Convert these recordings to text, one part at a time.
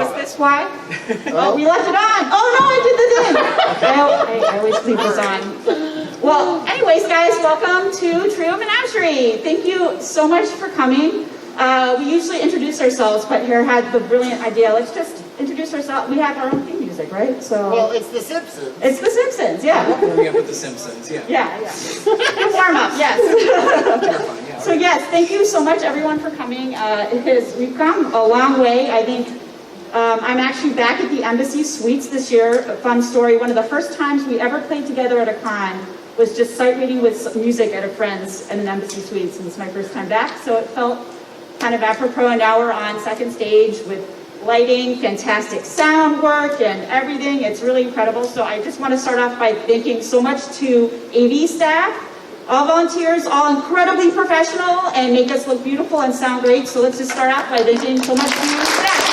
Is this why? Oh, we left it on. Oh no, I did the thing. I always leave this on. Well, anyways, guys, welcome to Trio Menagerie. Thank you so much for coming. We usually introduce ourselves, but here had the brilliant idea. Let's just introduce ourselves. We have our own theme music, right? So. Well, it's The Simpsons. It's The Simpsons, yeah. Warming up with The Simpsons, yeah. Yeah. Good warm up, yes. So yes, thank you so much, everyone, for coming. We've come a long way. I think I'm actually back at the Embassy Suites this year. A fun story. One of the first times we ever played together at a con was just sight reading with music at a friend's at an Embassy Suites, and it's my first time back, so it felt kind of apropos. And now we're on second stage with lighting, fantastic sound work, and everything. It's really incredible. So I just want to start off by thanking so much to AV staff, all volunteers, all incredibly professional, and make us look beautiful and sound great. So let's just start off by thanking so much to you staff.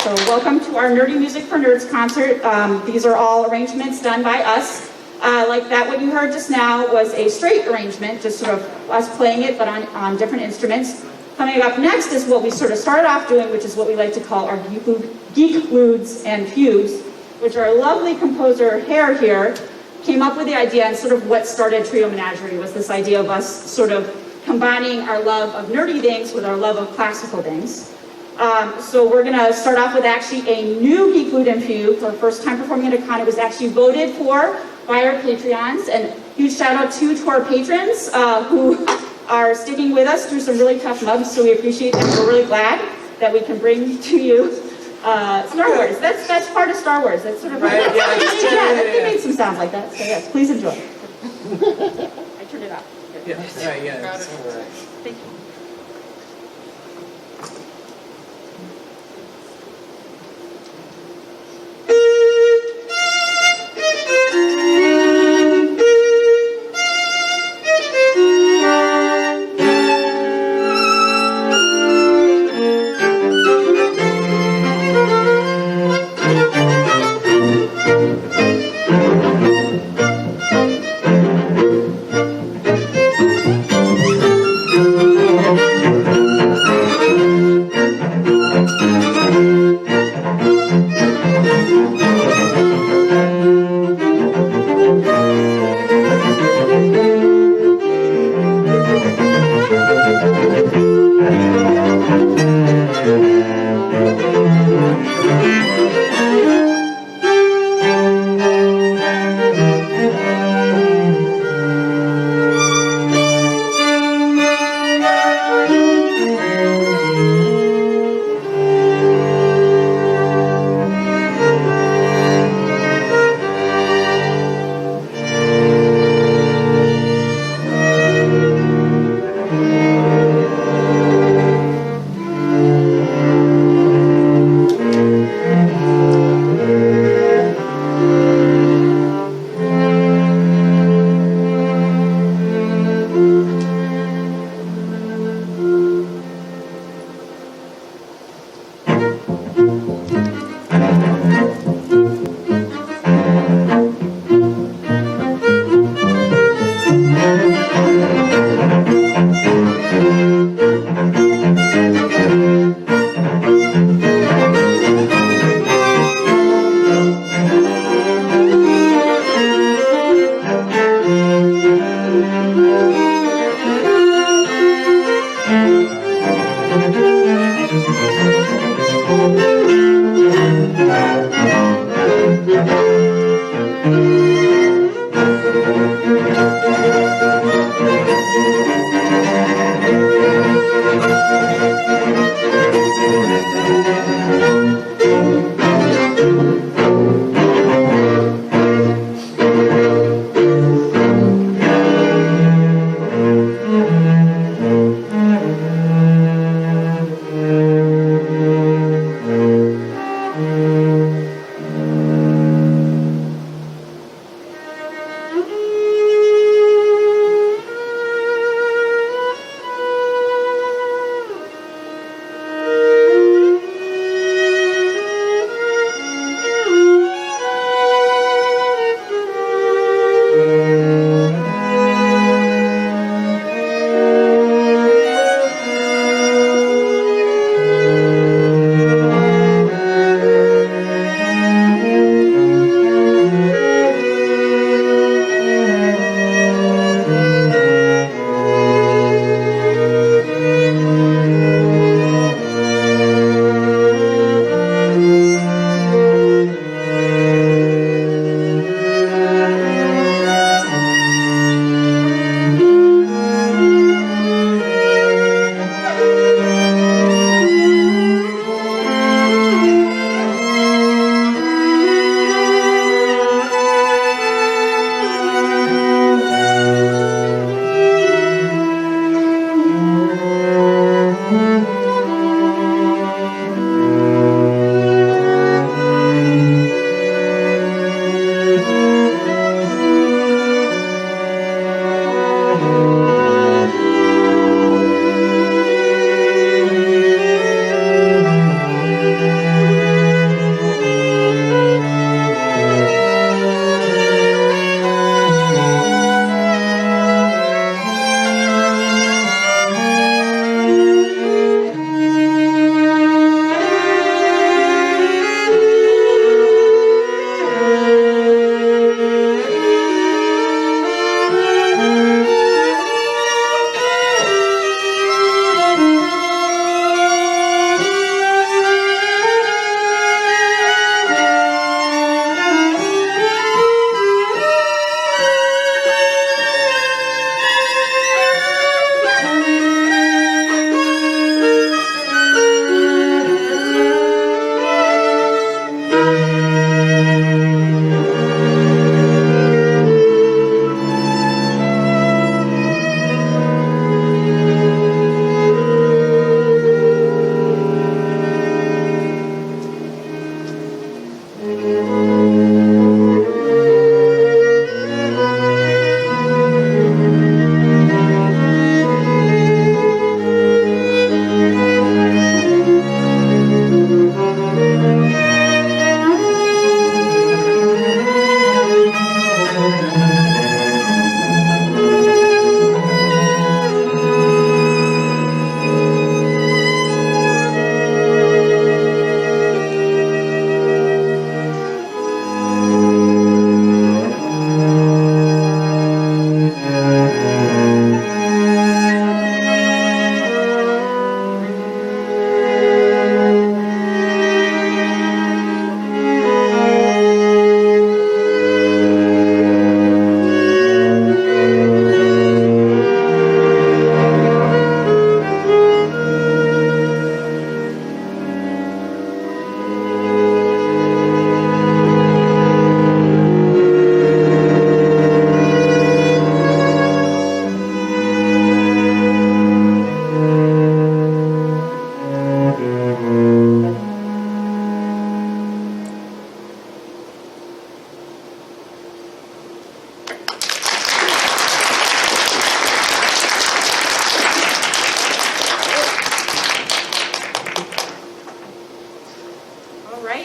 So welcome to our Nerdy Music for Nerds concert. These are all arrangements done by us. Like that what you heard just now was a straight arrangement, just sort of us playing it, but on different instruments. Coming up next is what we sort of started off doing, which is what we like to call our geek ludes and fugues, which our lovely composer, Hare here, came up with the idea, and sort of what started Trio Menagerie was this idea of us sort of combining our love of nerdy things with our love of classical things. So we're going to start off with actually a new geek lude and fugue. For the first time performing at a con, it was actually voted for by our Patreons, and huge shout out to our patrons who are sticking with us through some really tough mugs, so we appreciate them. We're really glad that we can bring to you Star Wars. That's part of Star Wars. That's sort of right. It made some sounds like that. So yes, please enjoy. I turned it off. Yeah. Right. Yeah. Thank you.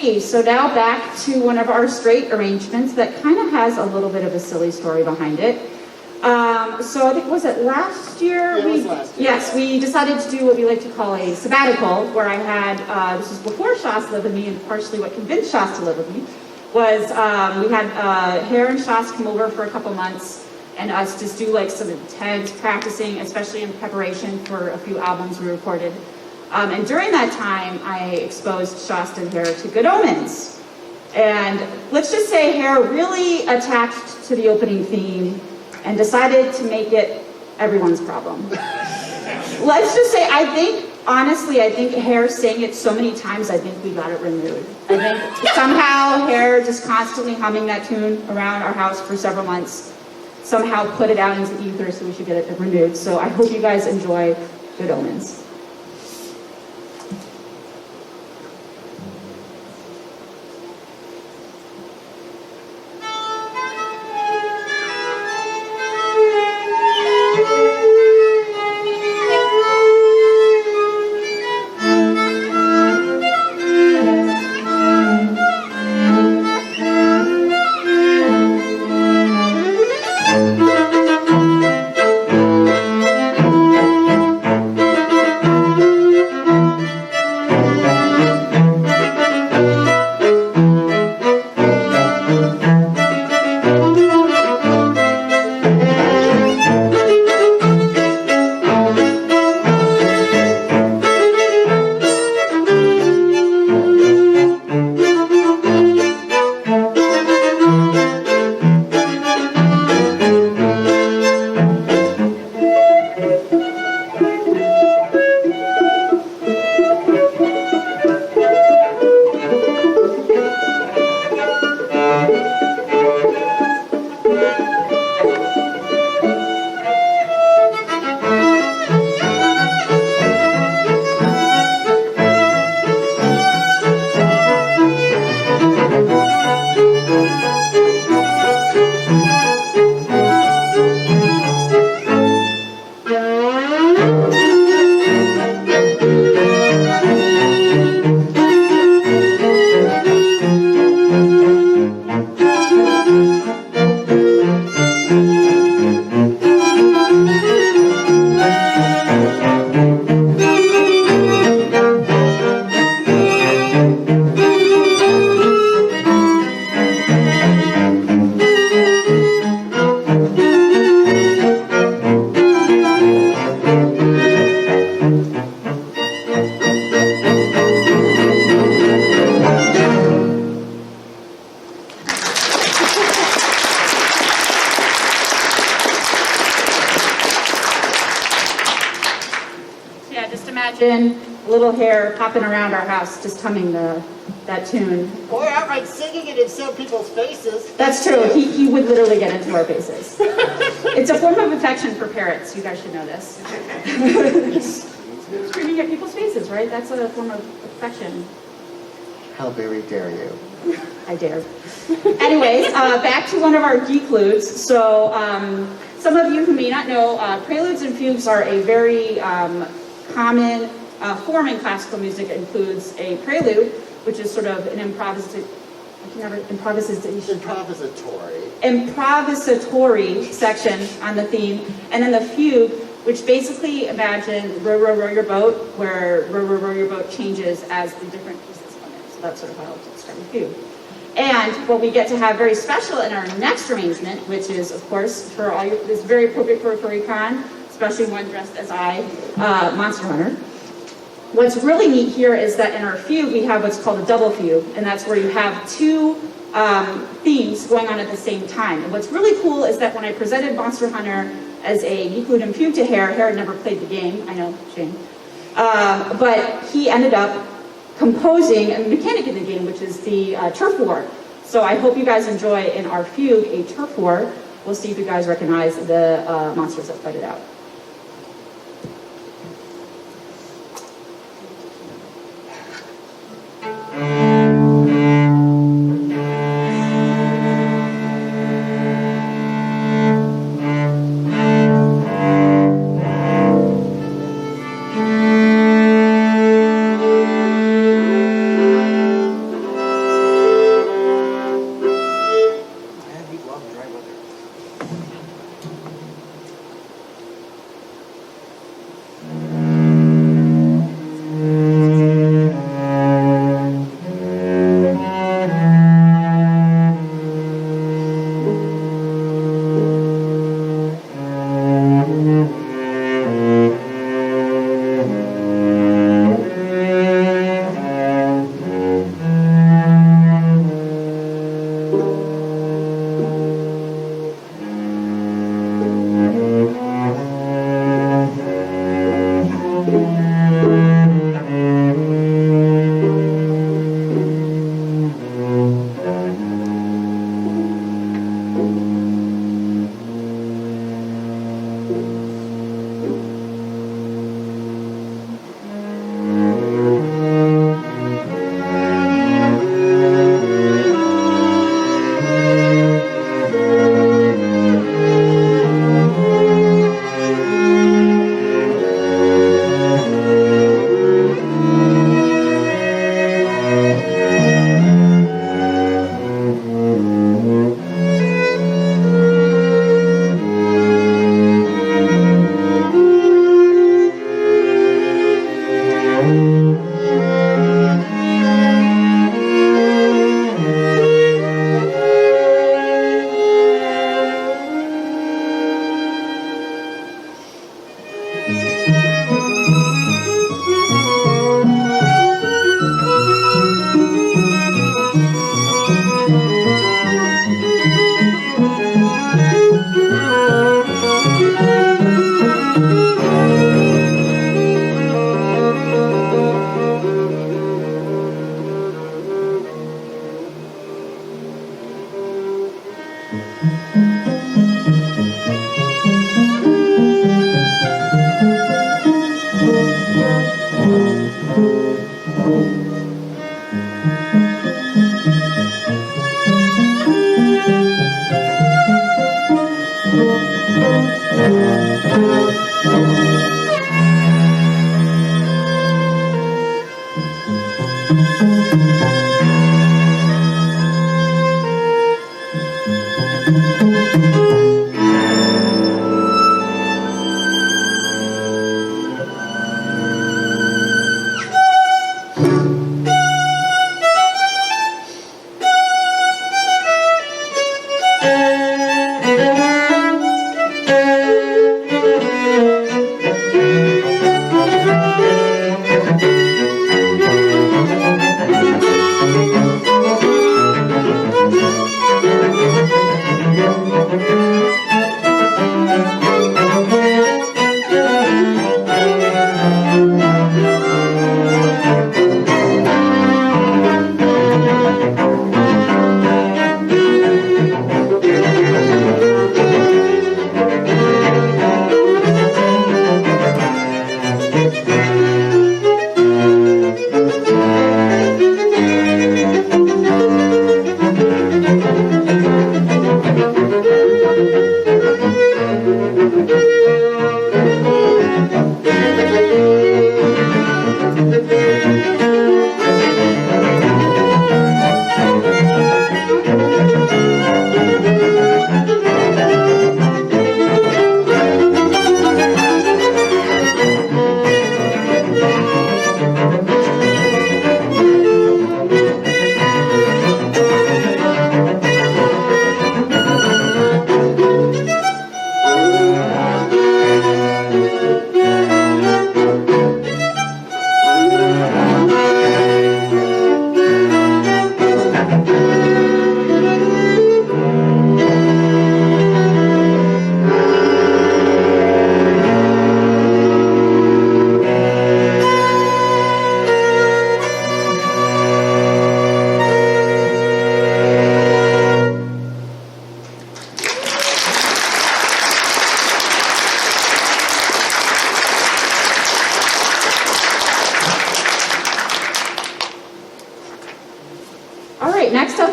Alrighty, so now back to one of our straight arrangements that kind of has a little bit of a silly story behind it. So I think, was it last year? Yeah, it was last year. Yes, we decided to do what we like to call a sabbatical, where I had, this was before Shasta lived with me, and partially what convinced Shasta to live with me, was we had Hare and Shasta come over for a couple months, and us just do like some intense practicing, especially in preparation for a few albums we recorded. And during that time, I exposed Shasta and Hare to Good Omens. And let's just say Hare really attached to the opening theme and decided to make it everyone's problem. Let's just say, honestly, I think Hare sang it so many times, I think we got it renewed. I think somehow Hare just constantly humming that tune around our house for several months somehow put it out into the ether, so we should get it renewed. So I hope you guys enjoy Good Omens. Imagine little Hare popping around our house just humming that tune. Or outright singing it in some people's faces. That's true. He would literally get into our faces. It's a form of affection for parrots. You guys should know this. Screaming at people's faces, right? That's a form of affection. How very dare you? I dare. Anyways, back to one of our geekludes. So, some of you who may not know, preludes and fugues are a very common form in classical music. It includes a prelude, which is sort of an improvisatory section on the theme, and then the fugue, which basically, imagine row, row, row your boat, where row, row, row your boat changes as the different pieces come in. So that's sort of how it's start with fugue. And what we get to have very special in our next arrangement, which is, of course, for all you, is very appropriate for a furry-con, especially one dressed as Monster Hunter. What's really neat here is that in our fugue, we have what's called a double fugue, and that's where you have two themes going on at the same time. And what's really cool is that when I presented Monster Hunter as a geeklude and fugue to Hare had never played the game, I know, shame, but he ended up composing a mechanic in the game, which is the turf war. So I hope you guys enjoy in our fugue a turf war. We'll see if you guys recognize the monsters that fight it out.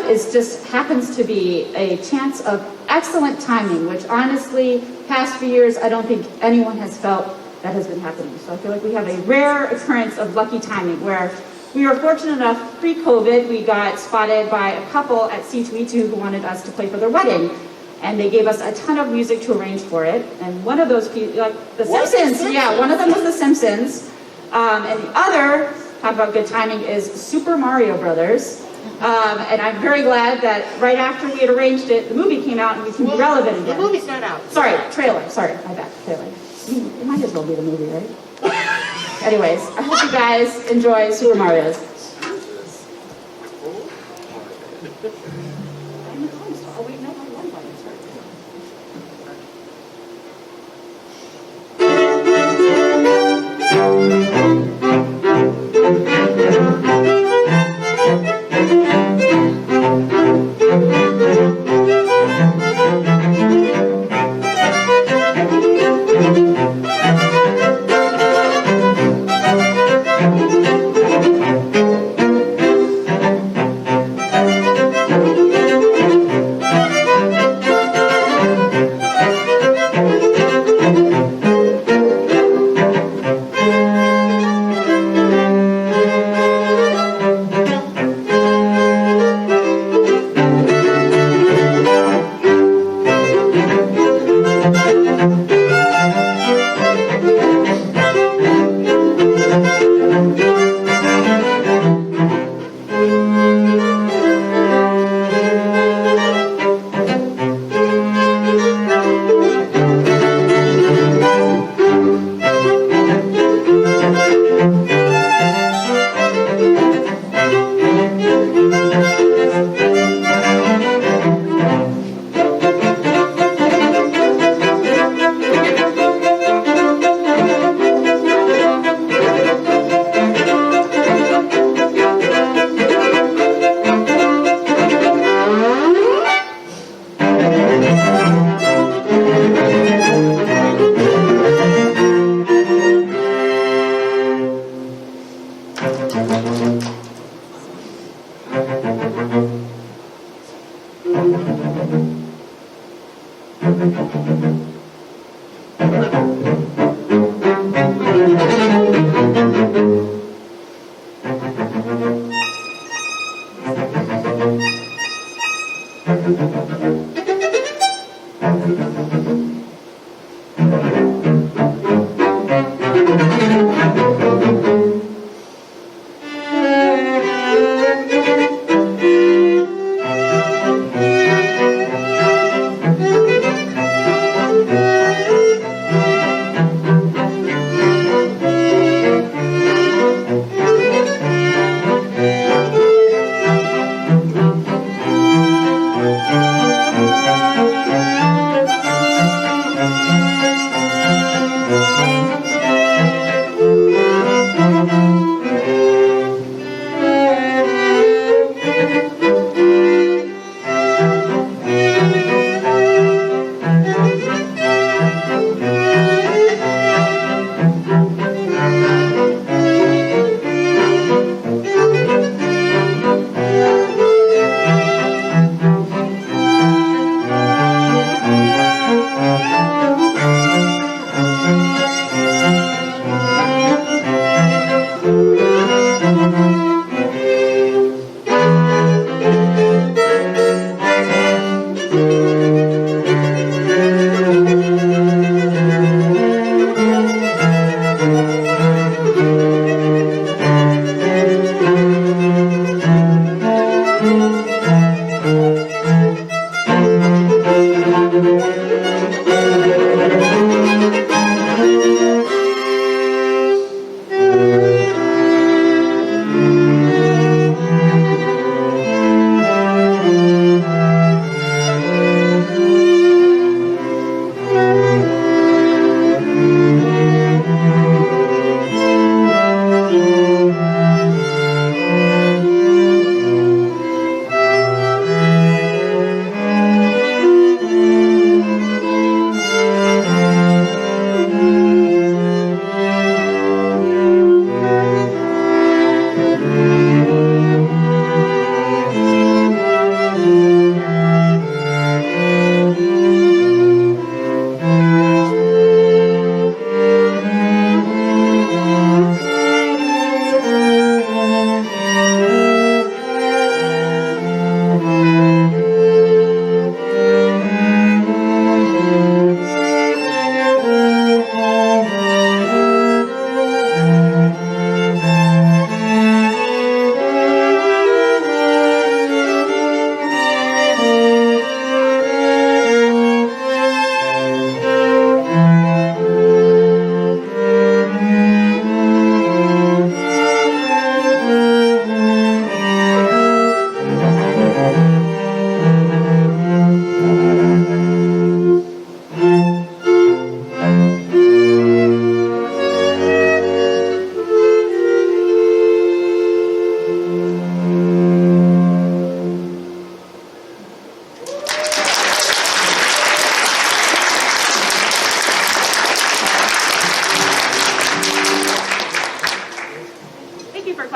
is just happens to be a chance of excellent timing, which honestly, past few years, I don't think anyone has felt that has been happening. So I feel like we have a rare occurrence of lucky timing where we were fortunate enough, pre-COVID, we got spotted by a couple at C2E2 who wanted us to play for their wedding. And they gave us a ton of music to arrange for it. And one of those people, like the Simpsons, yeah, one of them was the Simpsons. And the other, talk about good timing, is Super Mario Brothers. And I'm very glad that right after we had arranged it, the movie came out and we can be relevant again. The movie's not out. Sorry, trailer. Sorry, my bad. Trailer. It might as well be the movie, right? Anyways, I hope you guys enjoy Super Mario's. Oh, wait, no, my one button, sorry.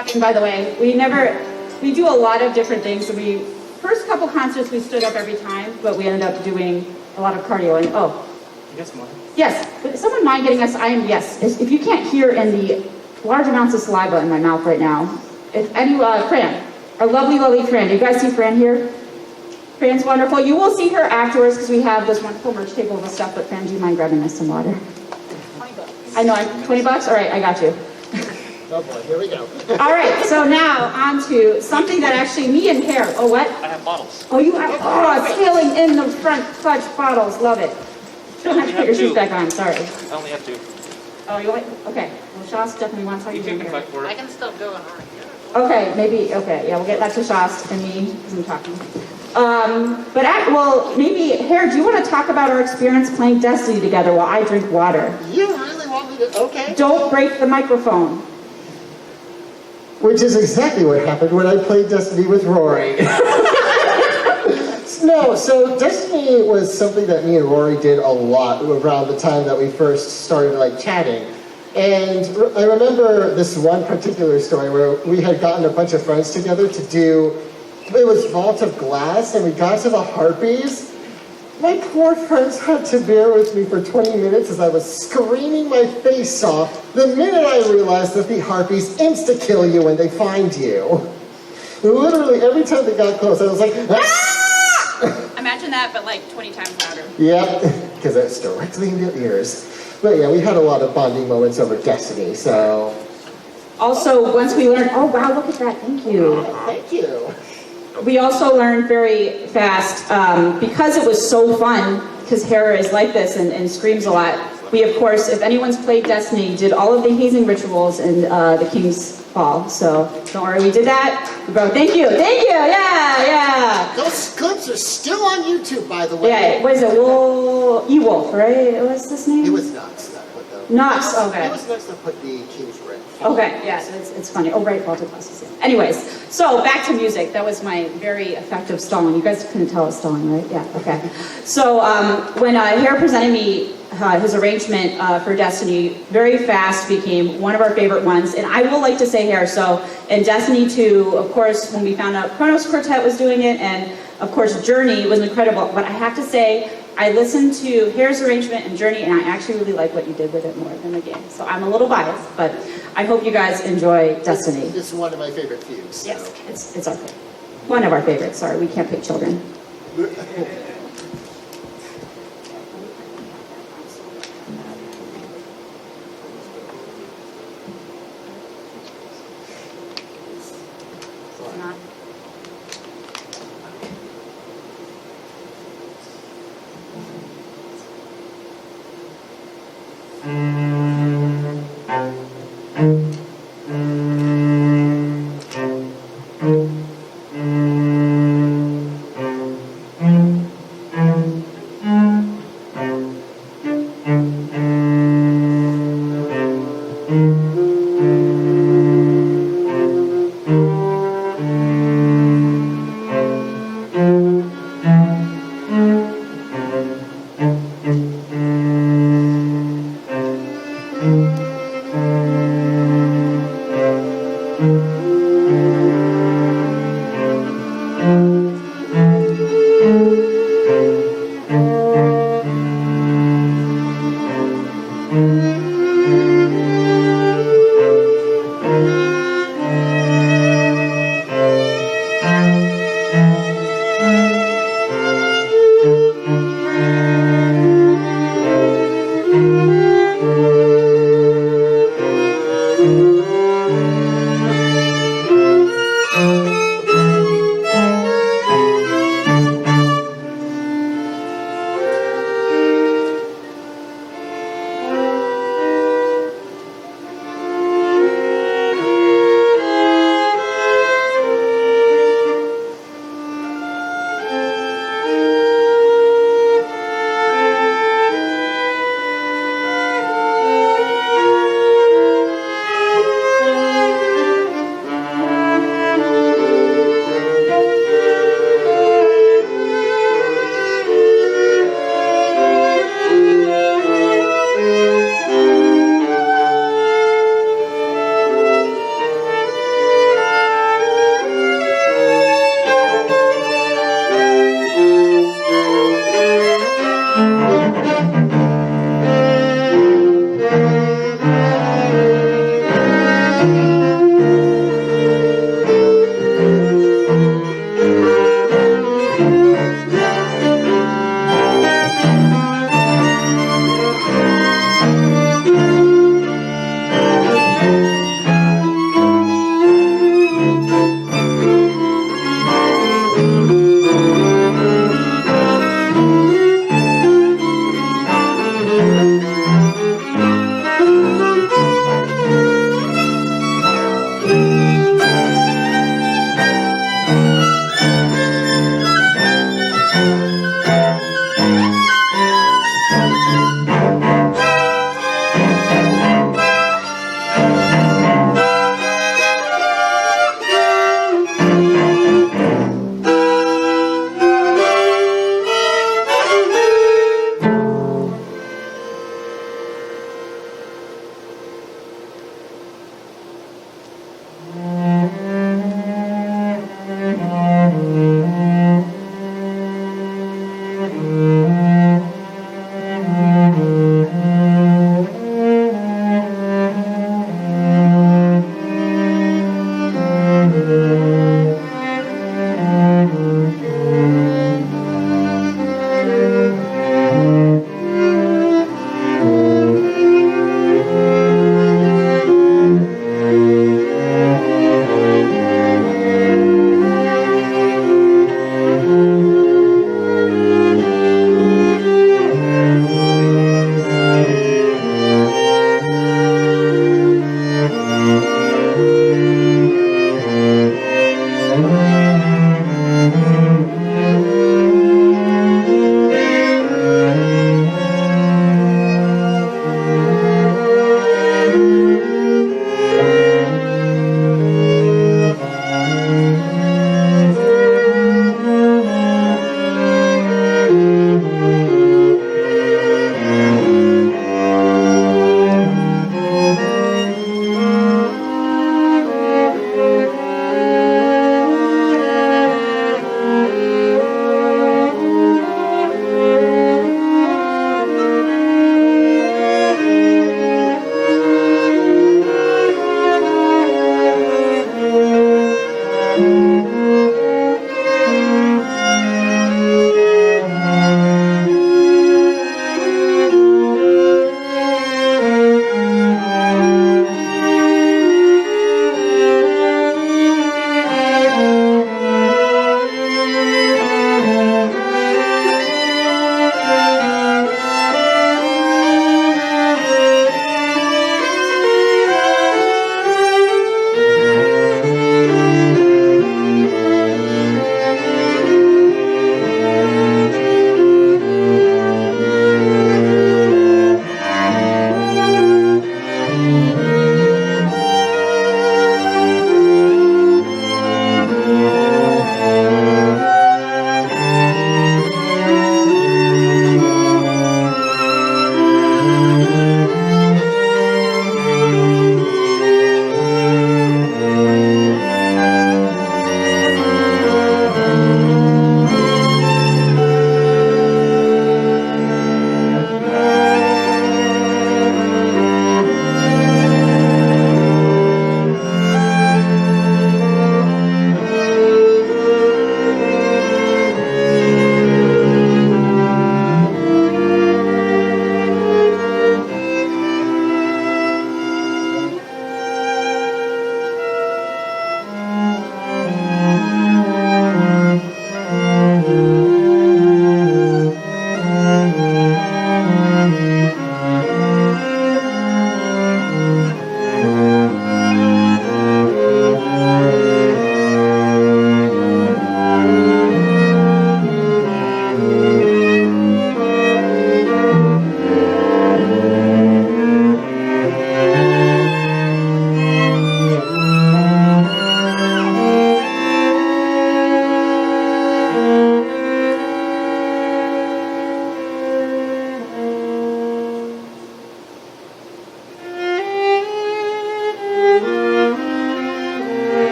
talking, by the way. We do a lot of different things. First couple concerts, we stood up every time, but we ended up doing a lot of cardio. And You got some more? yes, would someone mind getting us, yes. If you can't hear in the large amounts of saliva in my mouth right now, if any, Fran, our lovely, lovely Fran. Do you guys see Fran here? Fran's wonderful. You will see her afterwards because we have this wonderful merch table with stuff, but Fran, do you mind grabbing us some water? $20. I know, $20? All right, I got you. Oh boy, here we go. All right, so now on to something that actually me and Hair. Oh, what? I have bottles. Oh, you have, scaling in the front clutch bottles. Love it. You don't have to put your shoes back on, sorry. I only have two. Oh, you want, okay. Well, Shast definitely wants to You talk can fight for I it. can still go and hurry. Okay, maybe, okay, yeah, we'll get back to Shast and me, because I'm talking. Maybe, Hair, do you want to talk about our experience playing Destiny together while I drink water? You really want me to? Okay. Don't break the microphone. Which is exactly what happened when I played Destiny with Rory. No, so Destiny was something that me and Rory did a lot around the time that we first started chatting. And I remember this one particular story where we had gotten a bunch of friends together to do, it was Vault of Glass, and we got to the Harpies. My poor friends had to bear with me for 20 minutes as I was screaming my face off the minute I realized that the Harpies insta-kill you when they find you. Literally, every time they got close, I was like, ah! Imagine that, but 20 times louder. Yep, because it's directly in your ears. But yeah, we had a lot of bonding moments over Destiny, so... Also, once we learned, oh wow, look at that, thank you. Thank you. We also learned very fast, because it was so fun, because Hera is like this and screams a lot. We, of course, if anyone's played Destiny, did all of the hazing rituals in the King's Fall. So don't worry, we did that. Bro, thank you, yeah. Those clips are still on YouTube, by the way. Yeah, what is it, E-Wolf, right? What's this name? It was Nox that put those. Nox, okay. It was Nox that put the King's Ring. Okay, yeah, it's funny. Oh, right, Walter Classes. Yeah. Anyways, so back to music. That was my very effective stalling. You guys couldn't tell it was stalling, right? Yeah, okay. So when Hera presented me his arrangement for Destiny, very fast became one of our favorite ones. And I will like to say here, so in Destiny 2, of course, when we found out Kronos Quartet was doing it, and of course Journey was incredible. But I have to say, I listened to Hera's arrangement and Journey, and I actually really like what you did with it more than the game. So I'm a little biased, but I hope you guys enjoy Destiny. It's one of my favorite fews. So. Yes, it's our favorite. One of our favorites, sorry, we can't pick children.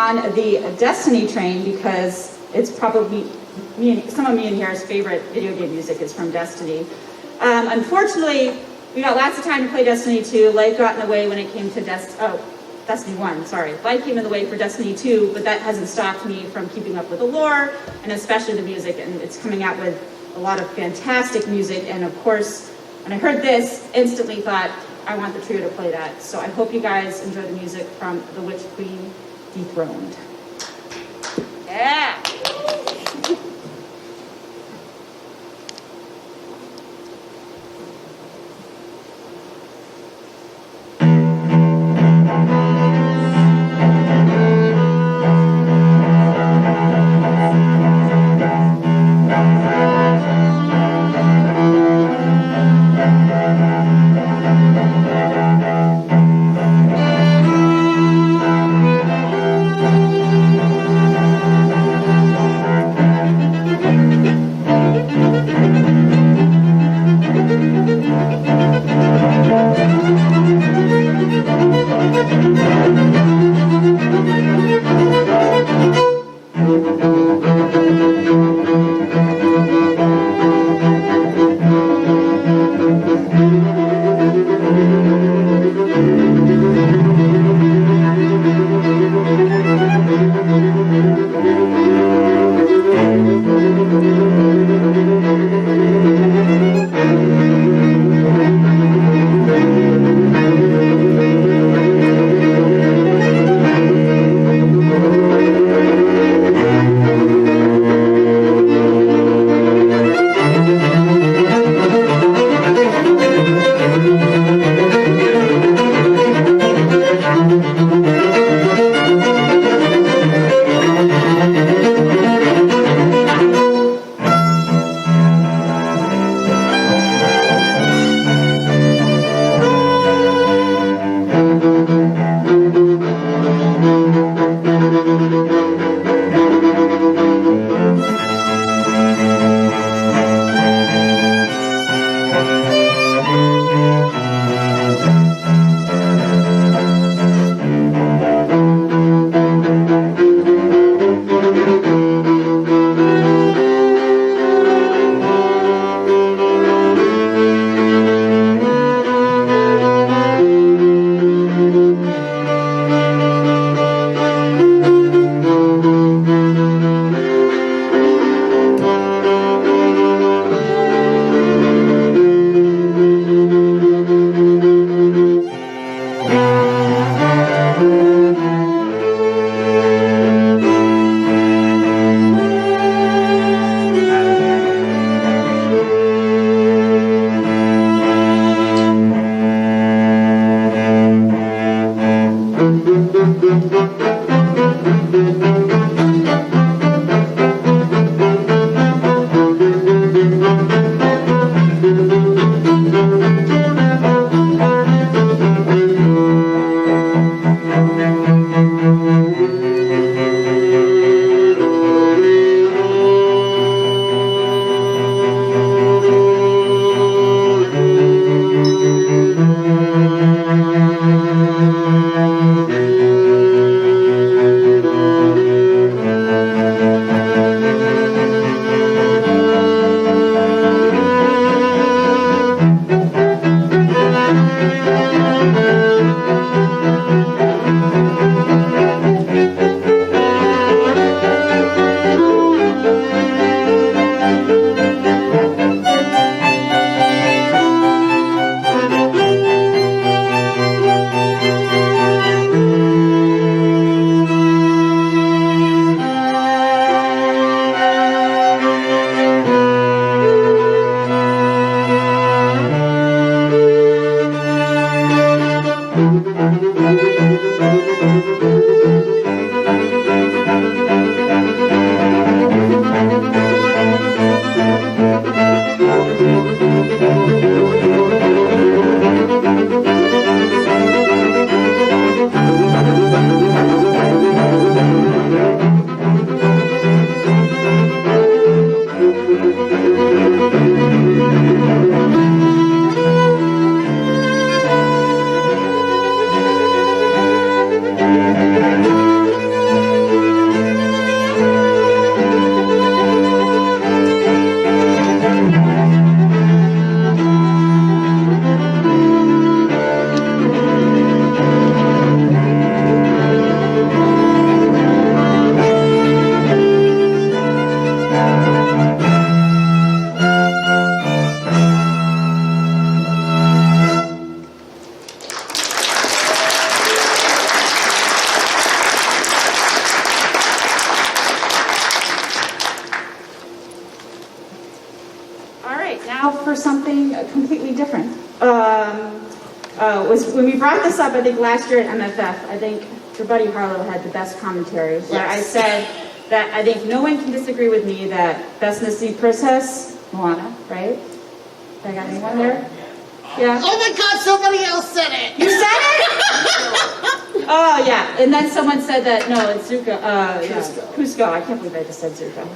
on the Destiny train because it's probably some of me in here's favorite video game music is from Destiny. Unfortunately, we got lots of time to play Destiny 2. Life got in the way when it came to Destiny 1, sorry. Life came in the way for Destiny 2, but that hasn't stopped me from keeping up with the lore, and especially the music, and it's coming out with a lot of fantastic music, and of course, when I heard this, instantly thought, I want the trio to play that. So I hope you guys enjoy the music from The Witch Queen Dethroned. Yeah! All right, now for something completely different. Was when we brought this up, I think last year at MFF, I think your buddy Harlow had the best commentary, where I said that I think no one can disagree with me that best Disney princess, Moana, right? I got anyone there? Yeah. Oh my God, somebody else said it! You said it? Oh, yeah. And then someone said that, no, it's Zuko. Cusco. Cusco. I can't believe I just said Zuko.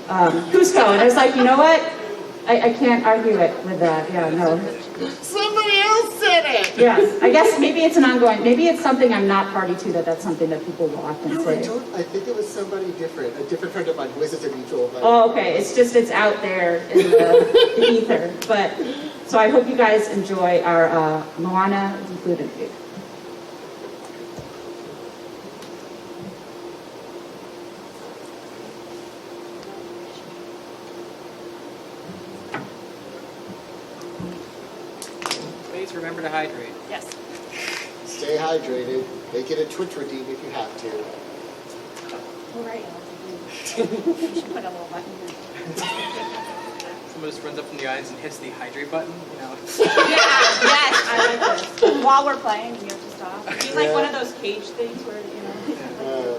Cusco. And I was like, you know what? I can't argue it with that. Yeah, no. Somebody else said it! Yes. I guess maybe it's an ongoing, maybe it's something I'm not party to, that's something that people will often No, say. I think it was somebody different, a different friend of mine who isn't a mutual friend. Oh, okay. It's out there in the ether. But, so I hope you guys enjoy our Moana food and food. Please remember to hydrate. Yes. Stay hydrated. Make it a Twitch redeem if you have to. All right. Put a little button here. Someone just runs up from the audience and hits the hydrate button, you know. Yes, I like this. While we're playing, you have to stop. It's like one of those cage things where, you know.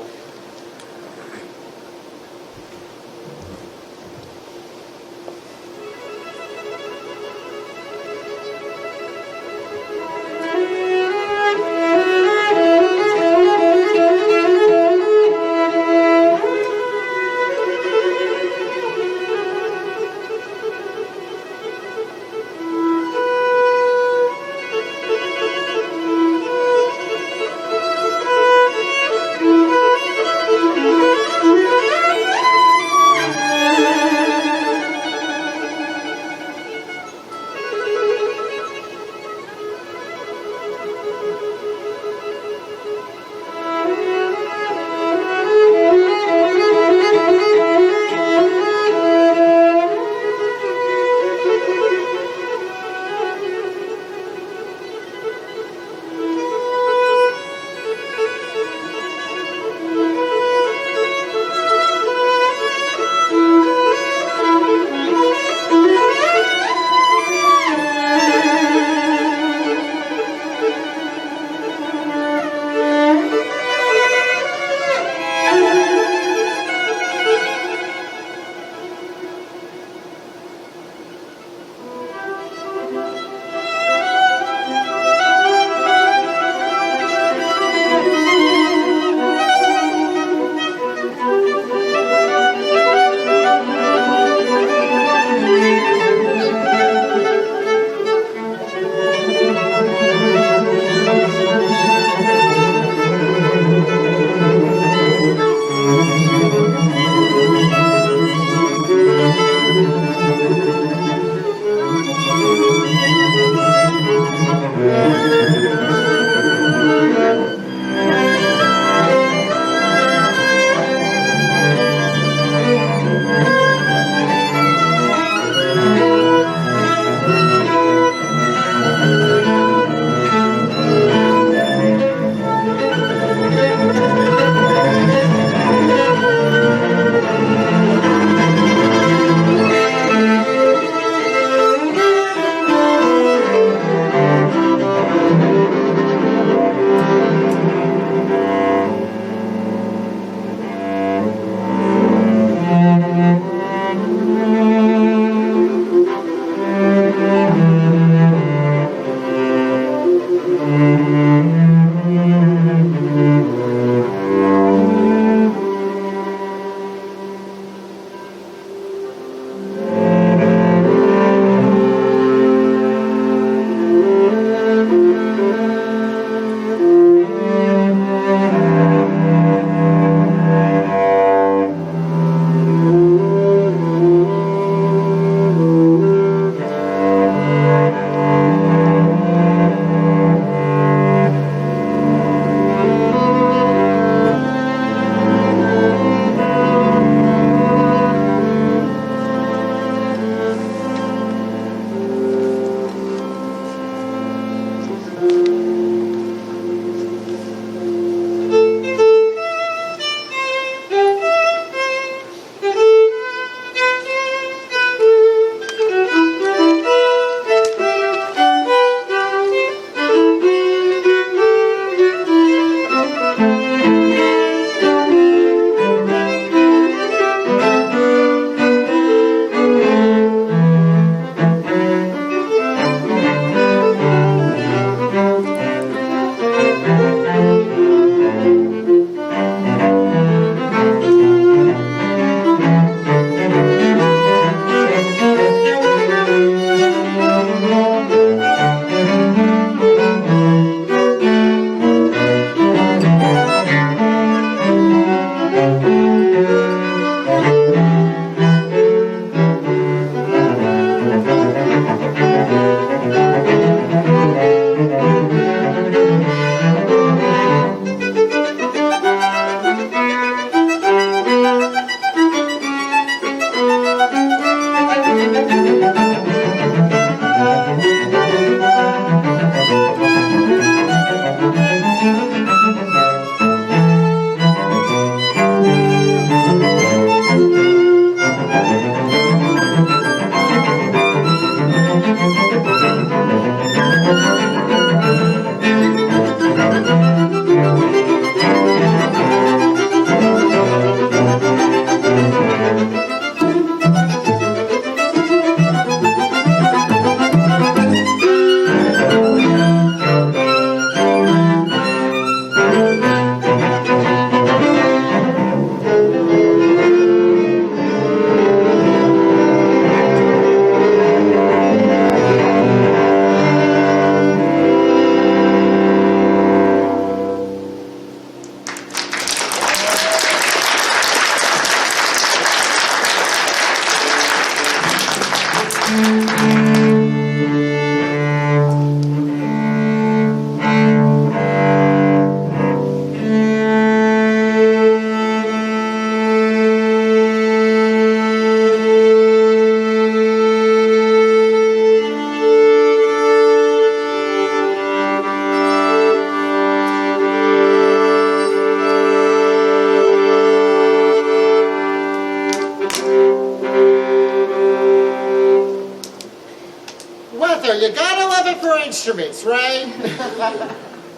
Weather, you gotta love it for instruments, right?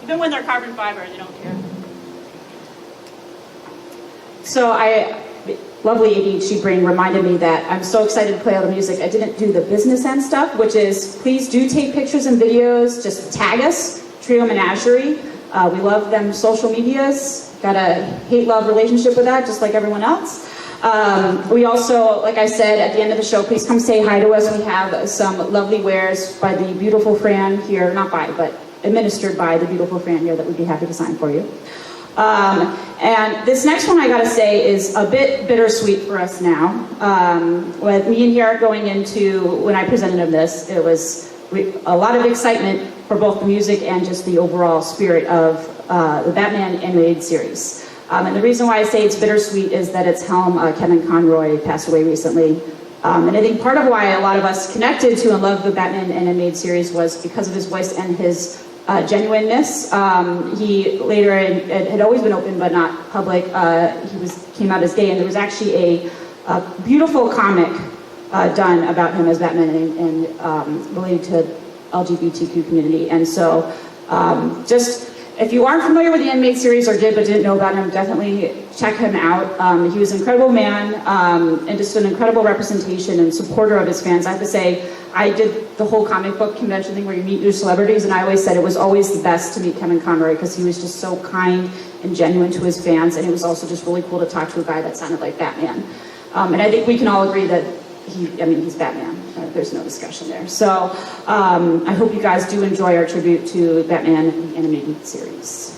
Even when they're carbon fiber, they don't care. So lovely ADHD brain reminded me that I'm so excited to play all the music. I didn't do the business end stuff, which is please do take pictures and videos. Just tag us, Trio Menagerie. We love them social medias. Got a hate-love relationship with that, just like everyone else. We also, like I said, at the end of the show, please come say hi to us. We have some lovely wares by the beautiful Fran here, not by, but administered by the beautiful Fran here that we'd be happy to sign for you. And this next one, I gotta say, is a bit bittersweet for us now. With me and Garrett going into, when I presented him this, it was a lot of excitement for both the music and just the overall spirit of the Batman animated series. And the reason why I say it's bittersweet is that its helm, Kevin Conroy, passed away recently. And I think part of why a lot of us connected to and loved the Batman animated series was because of his voice and his genuineness. He later had always been open but not public. He came out as gay, and there was actually a beautiful comic done about him as Batman and related to LGBTQ community. And so just if you aren't familiar with the animated series or did but didn't know about him, definitely check him out. He was an incredible man and just an incredible representation and supporter of his fans. I have to say, I did the whole comic book convention thing where you meet new celebrities, and I always said it was always the best to meet Kevin Conroy because he was just so kind and genuine to his fans, and it was also just really cool to talk to a guy that sounded like Batman. And I think we can all agree that he's Batman. There's no discussion there. So I hope you guys do enjoy our tribute to Batman, the animated series.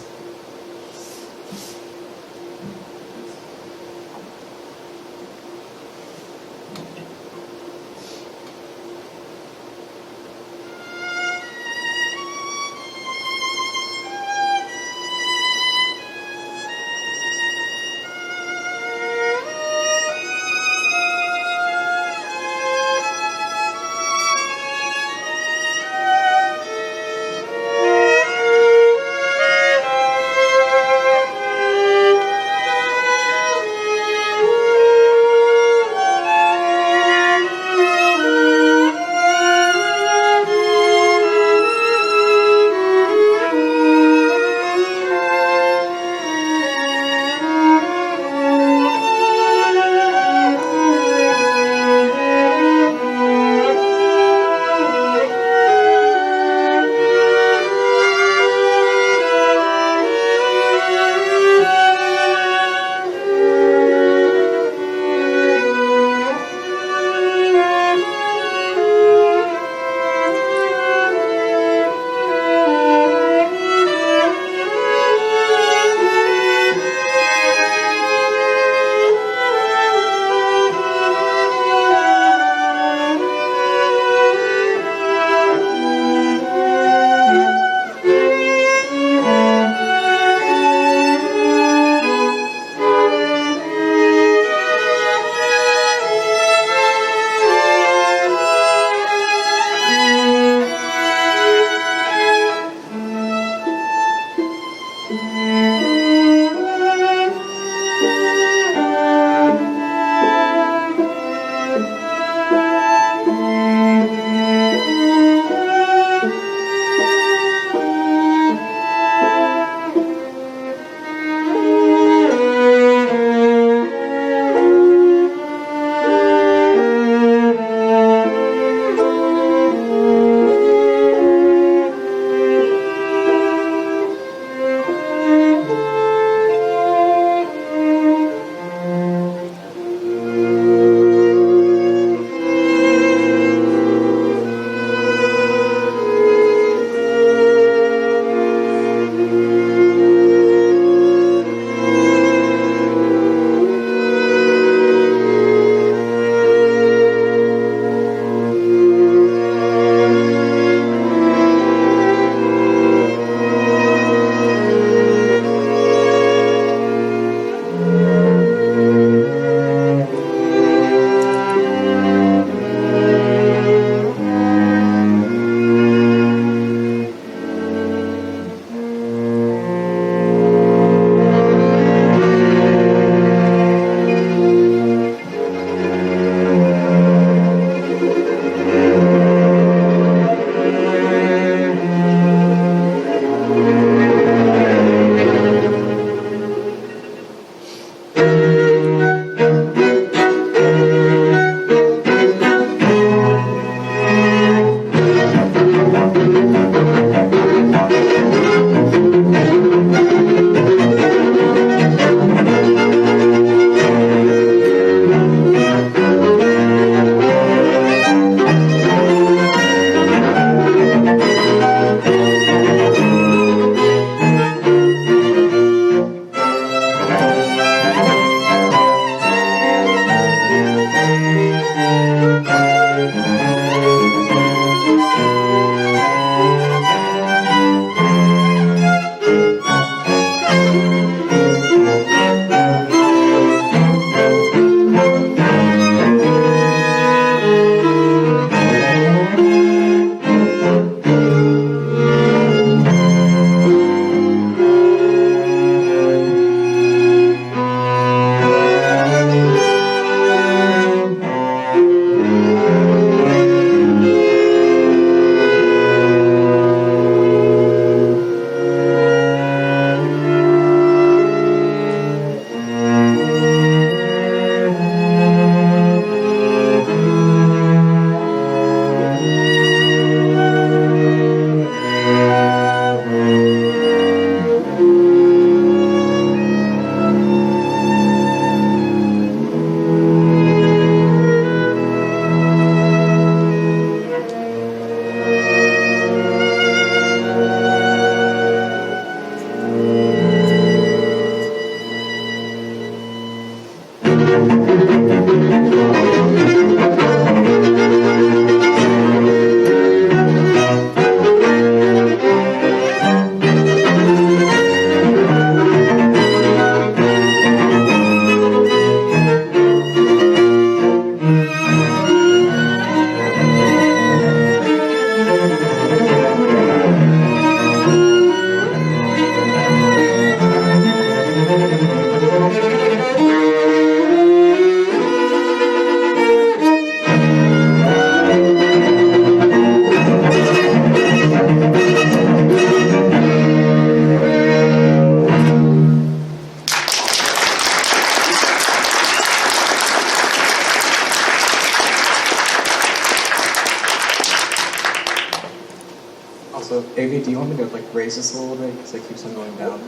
Also, Amy, do you want me to like raise this a little bit because it keeps on going down?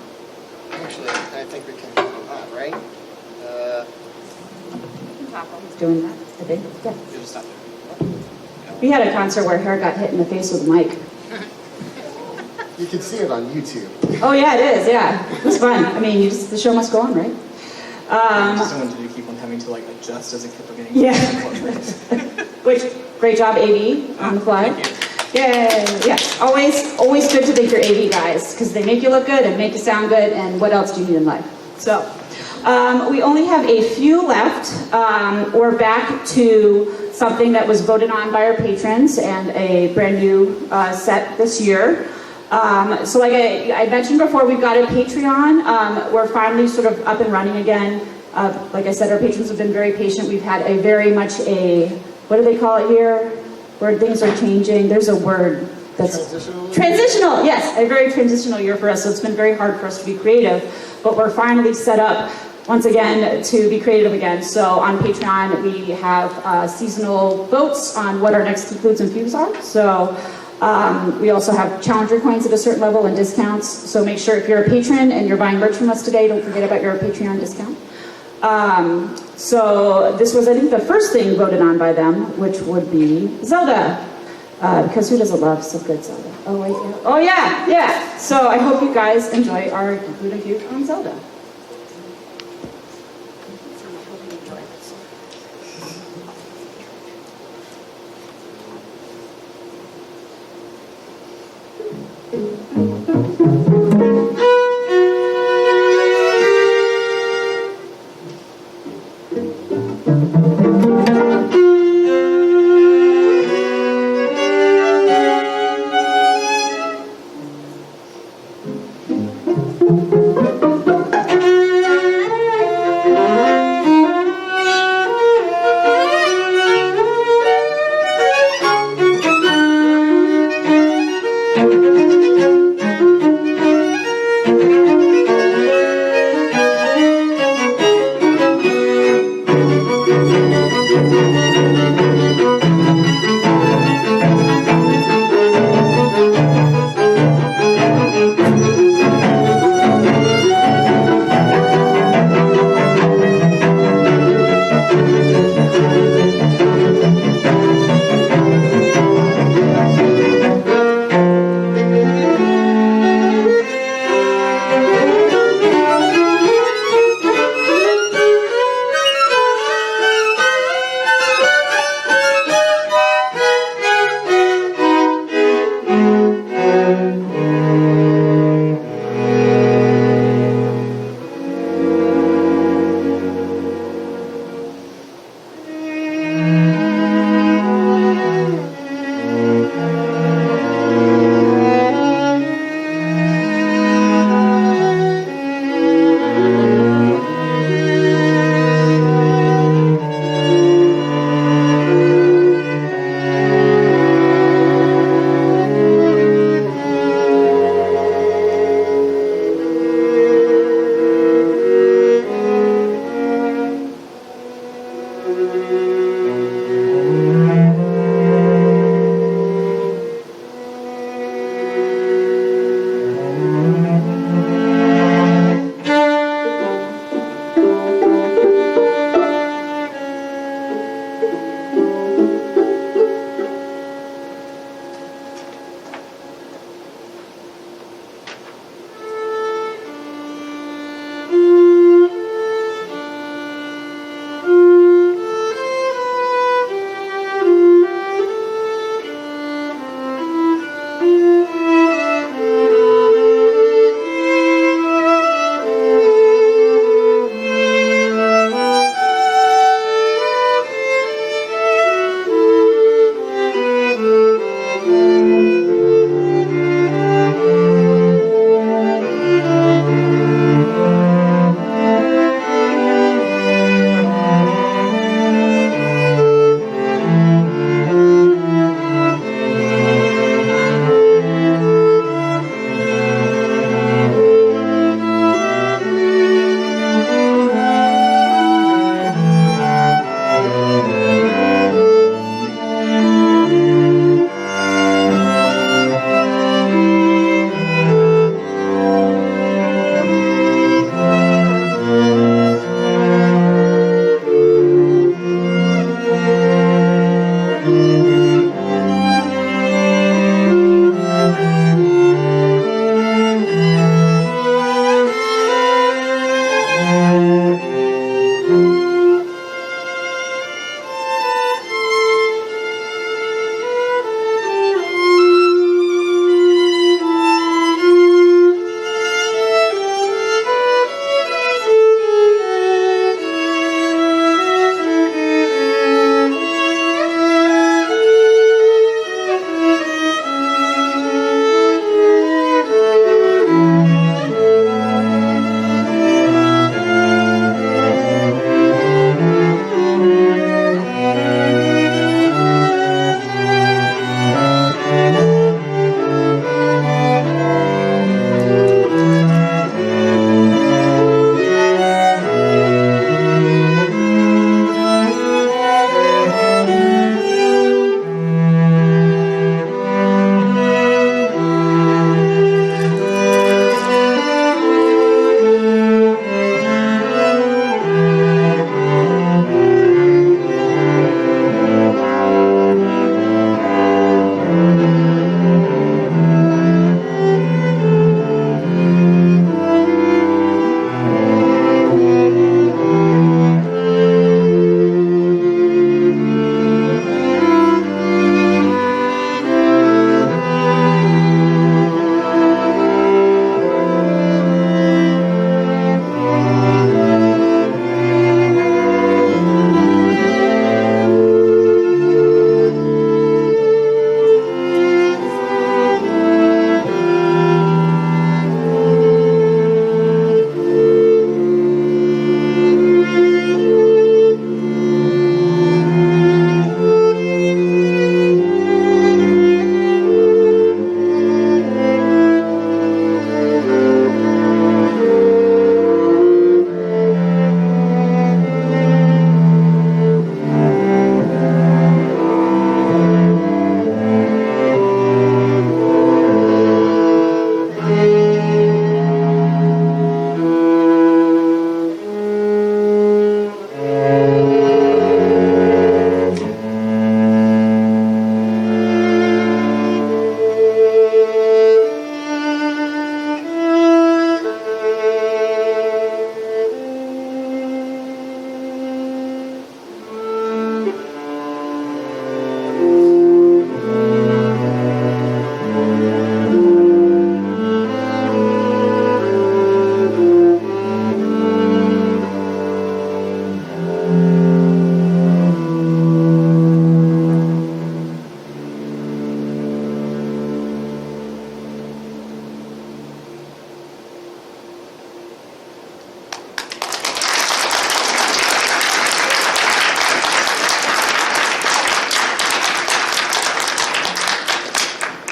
Actually, I think we can do that, right? He's doing that, I think. Yeah. You just stop there. We had a concert where hair got hit in the face with a mic. You can see it on YouTube. Oh yeah, it is. Yeah, it was fun. I mean, the show must go on, right? I just wanted to keep on having to like adjust as it kept on getting. Yeah. Which great job, AV on the fly. Thank you. Yay! Yeah, always good to thank your AV guys because they make you look good and make you sound good. And what else do you need in life? So, we only have a few left. We're back to something that was voted on by our patrons and a brand new set this year. So like I mentioned before, we've got a Patreon. We're finally sort of up and running again. Like I said, our patrons have been very patient. We've had a very much what do they call it here? Where things are changing. There's a word that's transitional. Yes, a very transitional year for us. So it's been very hard for us to be creative, but we're finally set up once again to be creative again. So on Patreon, we have seasonal votes on what our next includes and fews are. So we also have challenger coins at a certain level and discounts. So make sure if you're a patron and you're buying merch from us today, don't forget about your Patreon discount. So this was, I think, the first thing voted on by them, which would be Zelda. Because who doesn't love some good Zelda? Oh, wait, yeah. Oh, yeah, yeah. So I hope you guys enjoy our include and view on Zelda.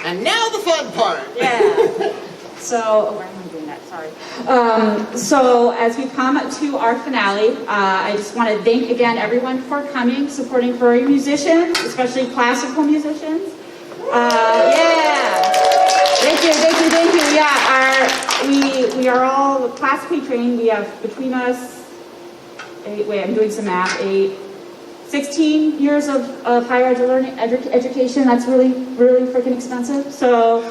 And now the fun part. Yeah. So, why am I doing that? Sorry. So, as we come to our finale, I just want to thank again everyone for coming, supporting furry musicians, especially classical musicians. Yeah. Thank you. Yeah, we are all classically trained. We have between us, I'm doing some math, 16 years of higher education. That's really freaking expensive. So,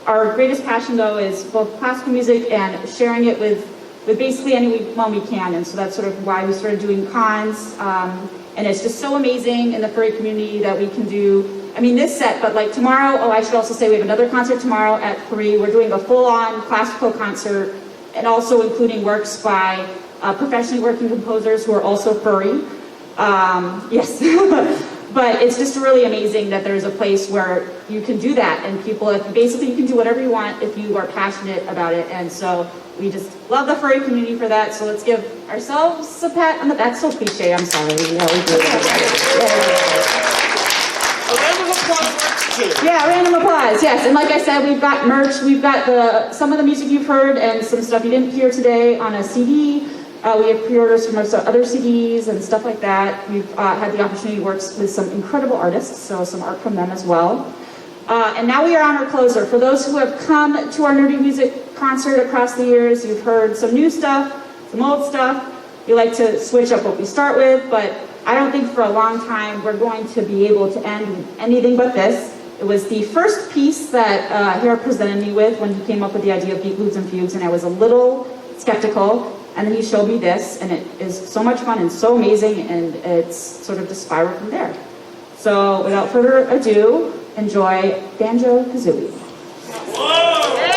our greatest passion though is both classical music and sharing it with basically anyone we can. And so that's sort of why we started doing cons. And it's just so amazing in the furry community that we can do, I mean, this set, but like tomorrow, I should also say we have another concert tomorrow at 3. We're doing a full-on classical concert and also including works by professionally working composers who are also furry. Yes. But it's just really amazing that there's a place where you can do that, and basically you can do whatever you want if you are passionate about it. And so we just love the furry community for that. So let's give ourselves a pat on the back. So cliche, I'm sorry. Yeah, we do. A round of applause works too. Yeah, random applause, yes. And like I said, we've got merch. We've got some of the music you've heard and some stuff you didn't hear today on a CD. We have pre-orders from other CDs and stuff like that. We've had the opportunity to work with some incredible artists, so some art from them as well. And now we are on our closer. For those who have come to our Nerdy Music concert across the years, you've heard some new stuff, some old stuff. We like to switch up what we start with, but I don't think for a long time we're going to be able to end anything but this. It was the first piece that Hare presented me with when he came up with the idea of Beat Loops and Fugues, and I was a little skeptical. And then he showed me this, and it is so much fun and so amazing, and it's sort of just spiraled from there. So without further ado, enjoy Banjo Kazooie. Whoa! Yeah!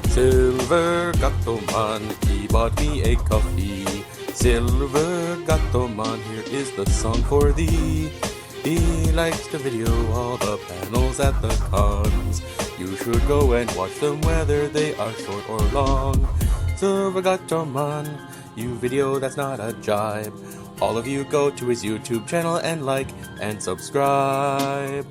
Silver Gato Man, he bought me a coffee. Silver Gato Man, here is the song for thee. He likes to video all the panels at the cons. You should go and watch them whether they are short or long. Silver Gato Man, you video that's not a jibe. All of you go to his YouTube channel and like and subscribe.